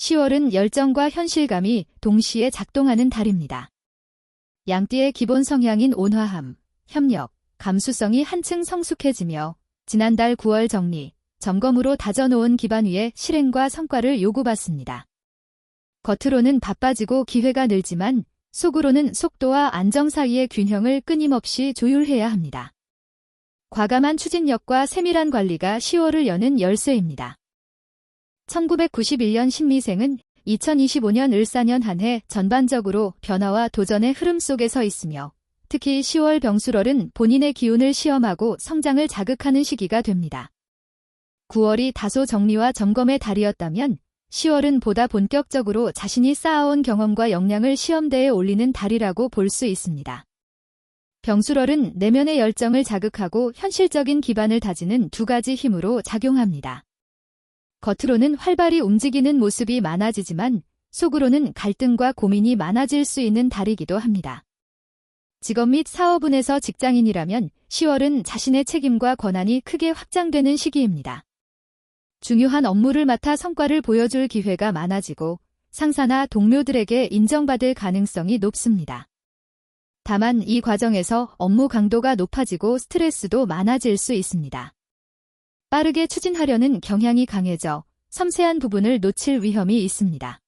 10월은 열정과 현실감이 동시에 작동하는 달입니다. 양띠의 기본 성향인 온화함, 협력, 감수성이 한층 성숙해지며 지난달 9월 정리, 점검으로 다져놓은 기반 위에 실행과 성과를 요구받습니다. 겉으로는 바빠지고 기회가 늘지만 속으로는 속도와 안정 사이의 균형을 끊임없이 조율해야 합니다. 과감한 추진력과 세밀한 관리가 10월을 여는 열쇠입니다. 1991년 신미생은 2025년 을사년 한 해 전반적으로 변화와 도전의 흐름 속에 서 있으며 특히 10월 병술월은 본인의 기운을 시험하고 성장을 자극하는 시기가 됩니다. 9월이 다소 정리와 점검의 달이었다면 10월은 보다 본격적으로 자신이 쌓아온 경험과 역량을 시험대에 올리는 달이라고 볼 수 있습니다. 병술월은 내면의 열정을 자극하고 현실적인 기반을 다지는 두 가지 힘으로 작용합니다. 겉으로는 활발히 움직이는 모습이 많아지지만 속으로는 갈등과 고민이 많아질 수 있는 달이기도 합니다. 직업 및 사업운에서 직장인이라면 10월은 자신의 책임과 권한이 크게 확장되는 시기입니다. 중요한 업무를 맡아 성과를 보여줄 기회가 많아지고 상사나 동료들에게 인정받을 가능성이 높습니다. 다만 이 과정에서 업무 강도가 높아지고 스트레스도 많아질 수 있습니다. 빠르게 추진하려는 경향이 강해져 섬세한 부분을 놓칠 위험이 있습니다.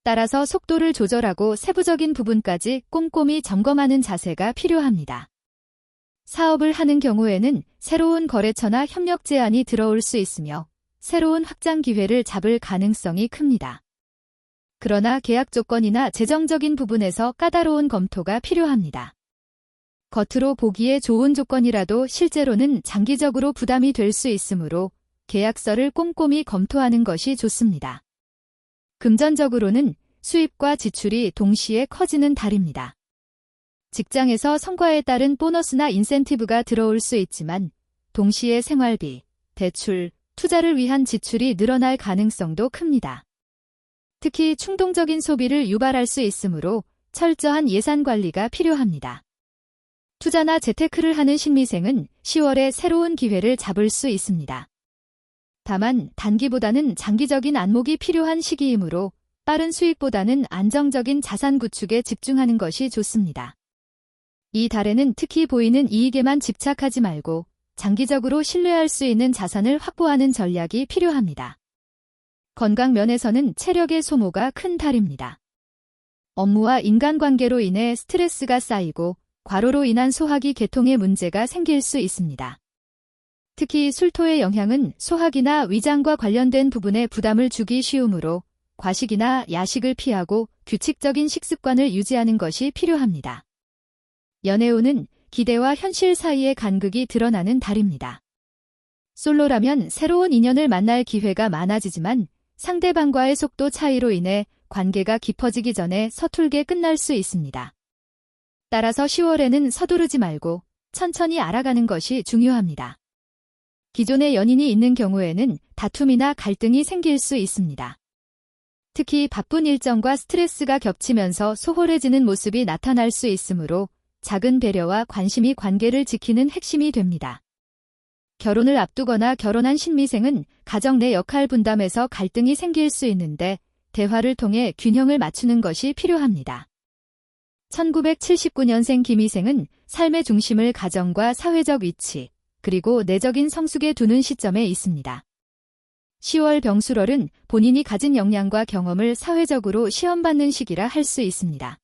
따라서 속도를 조절하고 세부적인 부분까지 꼼꼼히 점검하는 자세가 필요합니다. 사업을 하는 경우에는 새로운 거래처나 협력 제안이 들어올 수 있으며 새로운 확장 기회를 잡을 가능성이 큽니다. 그러나 계약 조건이나 재정적인 부분에서 까다로운 검토가 필요합니다. 겉으로 보기에 좋은 조건이라도 실제로는 장기적으로 부담이 될 수 있으므로 계약서를 꼼꼼히 검토하는 것이 좋습니다. 금전적으로는 수입과 지출이 동시에 커지는 달입니다. 직장에서 성과에 따른 보너스나 인센티브가 들어올 수 있지만 동시에 생활비, 대출, 투자를 위한 지출이 늘어날 가능성도 큽니다. 특히 충동적인 소비를 유발할 수 있으므로 철저한 예산 관리가 필요합니다. 투자나 재테크를 하는 신미생은 10월에 새로운 기회를 잡을 수 있습니다. 다만 단기보다는 장기적인 안목이 필요한 시기이므로 빠른 수익보다는 안정적인 자산 구축에 집중하는 것이 좋습니다. 이 달에는 특히 보이는 이익에만 집착하지 말고 장기적으로 신뢰할 수 있는 자산을 확보하는 전략이 필요합니다. 건강 면에서는 체력의 소모가 큰 달입니다. 업무와 인간관계로 인해 스트레스가 쌓이고 과로로 인한 소화기 계통에 문제가 생길 수 있습니다. 특히 술토의 영향은 소화기나 위장과 관련된 부분에 부담을 주기 쉬우므로 과식이나 야식을 피하고 규칙적인 식습관을 유지하는 것이 필요합니다. 연애운은 기대와 현실 사이의 간극이 드러나는 달입니다. 솔로라면 새로운 인연을 만날 기회가 많아지지만 상대방과의 속도 차이로 인해 관계가 깊어지기 전에 서툴게 끝날 수 있습니다. 따라서 10월에는 서두르지 말고 천천히 알아가는 것이 중요합니다. 기존의 연인이 있는 경우에는 다툼이나 갈등이 생길 수 있습니다. 특히 바쁜 일정과 스트레스가 겹치면서 소홀해지는 모습이 나타날 수 있으므로 작은 배려와 관심이 관계를 지키는 핵심이 됩니다. 결혼을 앞두거나 결혼한 신미생은 가정 내 역할 분담에서 갈등이 생길 수 있는데 대화를 통해 균형을 맞추는 것이 필요합니다. 1979년생 김희생은 삶의 중심을 가정과 사회적 위치, 그리고 내적인 성숙에 두는 시점에 있습니다. 10월 병술월은 본인이 가진 역량과 경험을 사회적으로 시험받는 시기라 할 수 있습니다.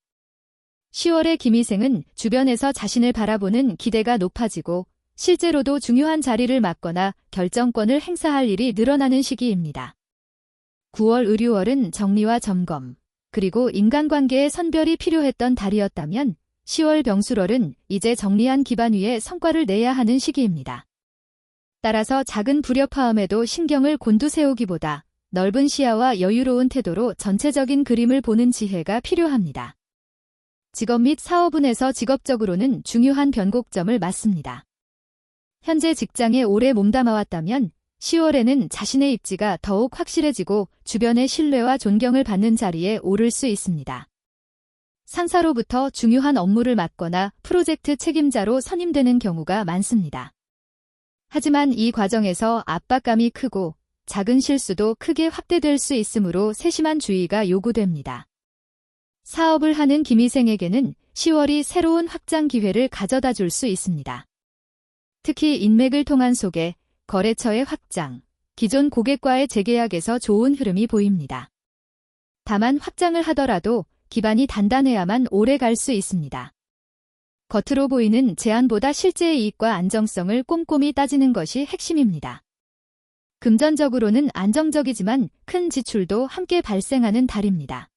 10월의 김희생은 주변에서 자신을 바라보는 기대가 높아지고 실제로도 중요한 자리를 맡거나 결정권을 행사할 일이 늘어나는 시기입니다. 9월 의류월은 정리와 점검, 그리고 인간관계의 선별이 필요했던 달이었다면 10월 병술월은 이제 정리한 기반 위에 성과를 내야 하는 시기입니다. 따라서 작은 불협화음에도 신경을 곤두세우기보다 넓은 시야와 여유로운 태도로 전체적인 그림을 보는 지혜가 필요합니다. 직업 및 사업운에서 직업적으로는 중요한 변곡점을 맞습니다. 현재 직장에 오래 몸담아왔다면 10월에는 자신의 입지가 더욱 확실해지고 주변의 신뢰와 존경을 받는 자리에 오를 수 있습니다. 상사로부터 중요한 업무를 맡거나 프로젝트 책임자로 선임되는 경우가 많습니다. 하지만 이 과정에서 압박감이 크고 작은 실수도 크게 확대될 수 있으므로 세심한 주의가 요구됩니다. 사업을 하는 김희생에게는 10월이 새로운 확장 기회를 가져다 줄 수 있습니다. 특히 인맥을 통한 소개, 거래처의 확장, 기존 고객과의 재계약에서 좋은 흐름이 보입니다. 다만 확장을 하더라도 기반이 단단해야만 오래 갈 수 있습니다. 겉으로 보이는 제한보다 실제의 이익과 안정성을 꼼꼼히 따지는 것이 핵심입니다. 금전적으로는 안정적이지만 큰 지출도 함께 발생하는 달입니다.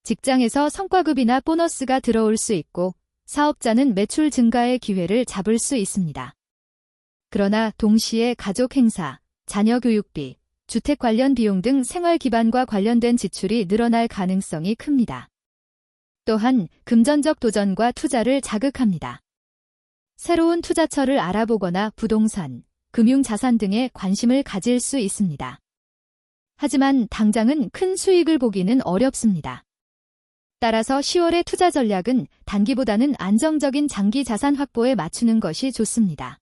직장에서 성과급이나 보너스가 들어올 수 있고 사업자는 매출 증가의 기회를 잡을 수 있습니다. 그러나 동시에 가족 행사, 자녀 교육비, 주택 관련 비용 등 생활 기반과 관련된 지출이 늘어날 가능성이 큽니다. 또한 금전적 도전과 투자를 자극합니다. 새로운 투자처를 알아보거나 부동산, 금융자산 등에 관심을 가질 수 있습니다. 하지만 당장은 큰 수익을 보기는 어렵습니다. 따라서 10월의 투자 전략은 단기보다는 안정적인 장기 자산 확보에 맞추는 것이 좋습니다.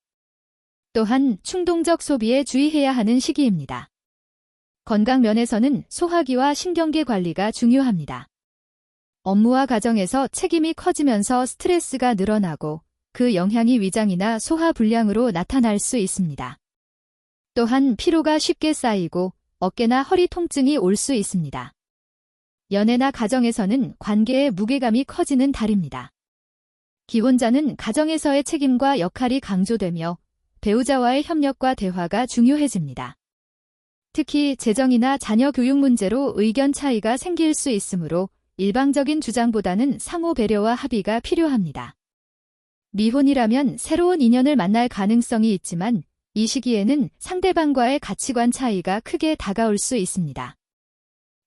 또한 충동적 소비에 주의해야 하는 시기입니다. 건강 면에서는 소화기와 신경계 관리가 중요합니다. 업무와 가정에서 책임이 커지면서 스트레스가 늘어나고 그 영향이 위장이나 소화 불량으로 나타날 수 있습니다. 또한 피로가 쉽게 쌓이고 어깨나 허리 통증이 올 수 있습니다. 연애나 가정에서는 관계의 무게감이 커지는 달입니다. 기혼자는 가정에서의 책임과 역할이 강조되며 배우자와의 협력과 대화가 중요해집니다. 특히 재정이나 자녀 교육 문제로 의견 차이가 생길 수 있으므로 일방적인 주장보다는 상호 배려와 합의가 필요합니다. 미혼이라면 새로운 인연을 만날 가능성이 있지만 이 시기에는 상대방과의 가치관 차이가 크게 다가올 수 있습니다.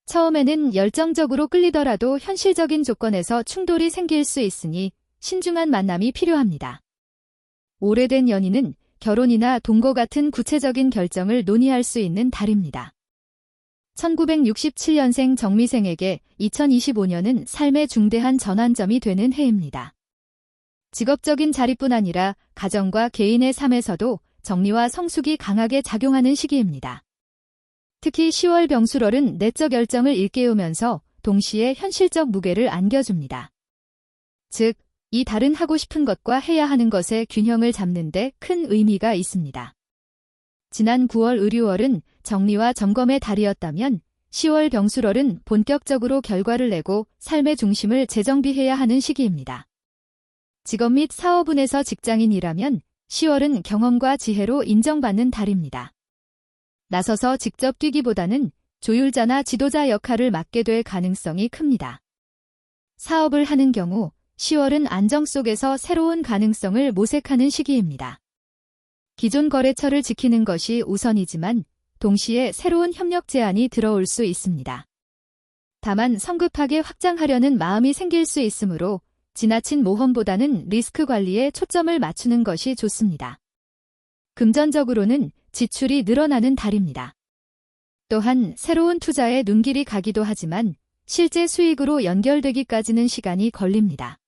처음에는 열정적으로 끌리더라도 현실적인 조건에서 충돌이 생길 수 있으니 신중한 만남이 필요합니다. 오래된 연인은 결혼이나 동거 같은 구체적인 결정을 논의할 수 있는 달입니다. 1967년생 정미생에게 2025년은 삶의 중대한 전환점이 되는 해입니다. 직업적인 자리뿐 아니라 가정과 개인의 삶에서도 정리와 성숙이 강하게 작용하는 시기입니다. 특히 10월 병술월은 내적 열정을 일깨우면서 동시에 현실적 무게를 안겨줍니다. 즉, 이 달은 하고 싶은 것과 해야 하는 것의 균형을 잡는 데 큰 의미가 있습니다. 지난 9월 의류월은 정리와 점검의 달이었다면 10월 병술월은 본격적으로 결과를 내고 삶의 중심을 재정비해야 하는 시기입니다. 직업 및 사업운에서 직장인이라면 10월은 경험과 지혜로 인정받는 달입니다. 나서서 직접 뛰기보다는 조율자나 지도자 역할을 맡게 될 가능성이 큽니다. 사업을 하는 경우 10월은 안정 속에서 새로운 가능성을 모색하는 시기입니다. 기존 거래처를 지키는 것이 우선이지만 동시에 새로운 협력 제안이 들어올 수 있습니다. 다만 성급하게 확장하려는 마음이 생길 수 있으므로 지나친 모험보다는 리스크 관리에 초점을 맞추는 것이 좋습니다. 금전적으로는 지출이 늘어나는 달입니다. 또한 새로운 투자에 눈길이 가기도 하지만 실제 수익으로 연결되기까지는 시간이 걸립니다.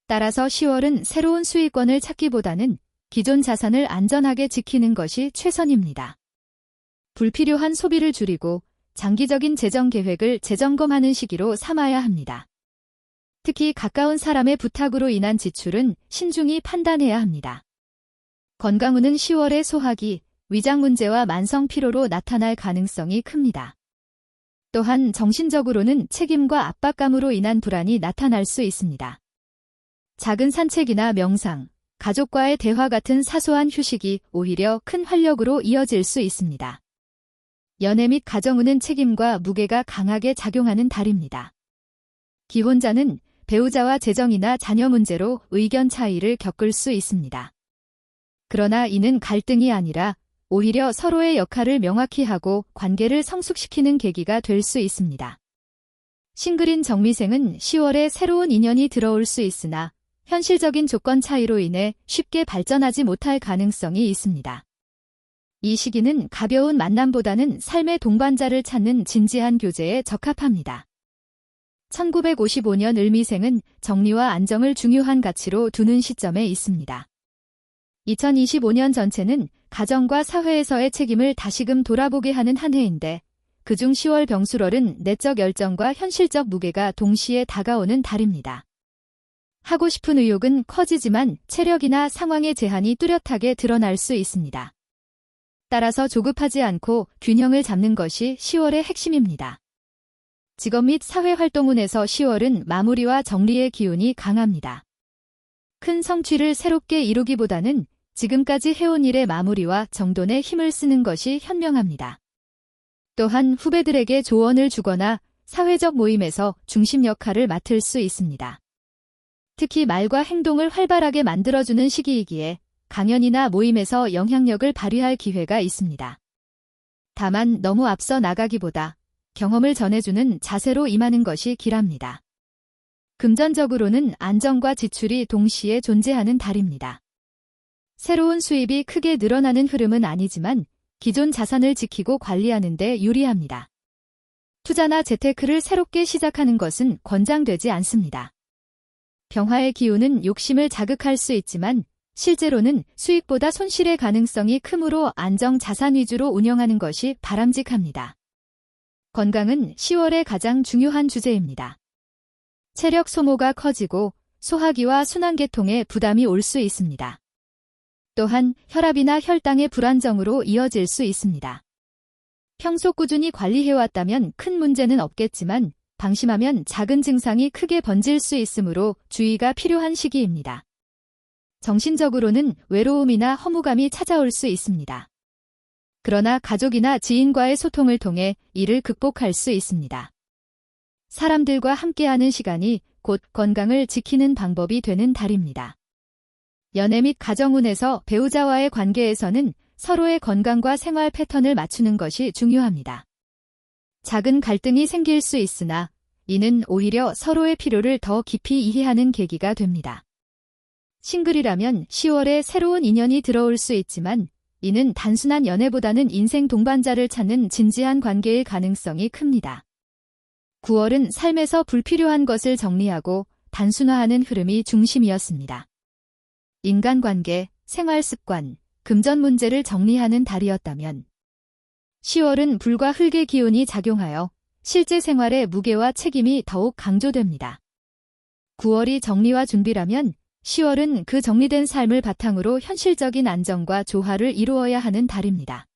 따라서 10월은 새로운 수익권을 찾기보다는 기존 자산을 안전하게 지키는 것이 최선입니다. 불필요한 소비를 줄이고 장기적인 재정 계획을 재점검하는 시기로 삼아야 합니다. 특히 가까운 사람의 부탁으로 인한 지출은 신중히 판단해야 합니다. 건강운은 10월에 소화기, 위장 문제와 만성 피로로 나타날 가능성이 큽니다. 또한 정신적으로는 책임과 압박감으로 인한 불안이 나타날 수 있습니다. 작은 산책이나 명상, 가족과의 대화 같은 사소한 휴식이 오히려 큰 활력으로 이어질 수 있습니다. 연애 및 가정운은 책임과 무게가 강하게 작용하는 달입니다. 기혼자는 배우자와 재정이나 자녀 문제로 의견 차이를 겪을 수 있습니다. 그러나 이는 갈등이 아니라 오히려 서로의 역할을 명확히 하고 관계를 성숙시키는 계기가 될 수 있습니다. 싱글인 정미생은 10월에 새로운 인연이 들어올 수 있으나 현실적인 조건 차이로 인해 쉽게 발전하지 못할 가능성이 있습니다. 이 시기는 가벼운 만남보다는 삶의 동반자를 찾는 진지한 교제에 적합합니다. 1955년 을미생은 정리와 안정을 중요한 가치로 두는 시점에 있습니다. 2025년 전체는 가정과 사회에서의 책임을 다시금 돌아보게 하는 한 해인데, 그중 10월 병수월은 내적 열정과 현실적 무게가 동시에 다가오는 달입니다. 하고 싶은 의욕은 커지지만 체력이나 상황의 제한이 뚜렷하게 드러날 수 있습니다. 따라서 조급하지 않고 균형을 잡는 것이 10월의 핵심입니다. 직업 및 사회활동운에서 10월은 마무리와 정리의 기운이 강합니다. 큰 성취를 새롭게 이루기보다는 지금까지 해온 일의 마무리와 정돈에 힘을 쓰는 것이 현명합니다. 또한 후배들에게 조언을 주거나 사회적 모임에서 중심 역할을 맡을 수 있습니다. 특히 말과 행동을 활발하게 만들어주는 시기이기에 강연이나 모임에서 영향력을 발휘할 기회가 있습니다. 다만 너무 앞서 나가기보다 경험을 전해주는 자세로 임하는 것이 길합니다. 금전적으로는 안정과 지출이 동시에 존재하는 달입니다. 새로운 수입이 크게 늘어나는 흐름은 아니지만 기존 자산을 지키고 관리하는 데 유리합니다. 투자나 재테크를 새롭게 시작하는 것은 권장되지 않습니다. 병화의 기운은 욕심을 자극할 수 있지만 실제로는 수익보다 손실의 가능성이 크므로 안정 자산 위주로 운영하는 것이 바람직합니다. 건강은 10월의 가장 중요한 주제입니다. 체력 소모가 커지고 소화기와 순환계통에 부담이 올 수 있습니다. 또한 혈압이나 혈당의 불안정으로 이어질 수 있습니다. 평소 꾸준히 관리해왔다면 큰 문제는 없겠지만 방심하면 작은 증상이 크게 번질 수 있으므로 주의가 필요한 시기입니다. 정신적으로는 외로움이나 허무감이 찾아올 수 있습니다. 그러나 가족이나 지인과의 소통을 통해 이를 극복할 수 있습니다. 사람들과 함께하는 시간이 곧 건강을 지키는 방법이 되는 달입니다. 연애 및 가정운에서 배우자와의 관계에서는 서로의 건강과 생활 패턴을 맞추는 것이 중요합니다. 작은 갈등이 생길 수 있으나 이는 오히려 서로의 필요를 더 깊이 이해하는 계기가 됩니다. 싱글이라면 10월에 새로운 인연이 들어올 수 있지만 이는 단순한 연애보다는 인생 동반자를 찾는 진지한 관계일 가능성이 큽니다. 9월은 삶에서 불필요한 것을 정리하고 단순화하는 흐름이 중심이었습니다. 인간관계, 생활습관, 금전 문제를 정리하는 달이었다면 10월은 불과 흙의 기운이 작용하여 실제 생활의 무게와 책임이 더욱 강조됩니다. 9월이 정리와 준비라면 10월은 그 정리된 삶을 바탕으로 현실적인 안정과 조화를 이루어야 하는 달입니다.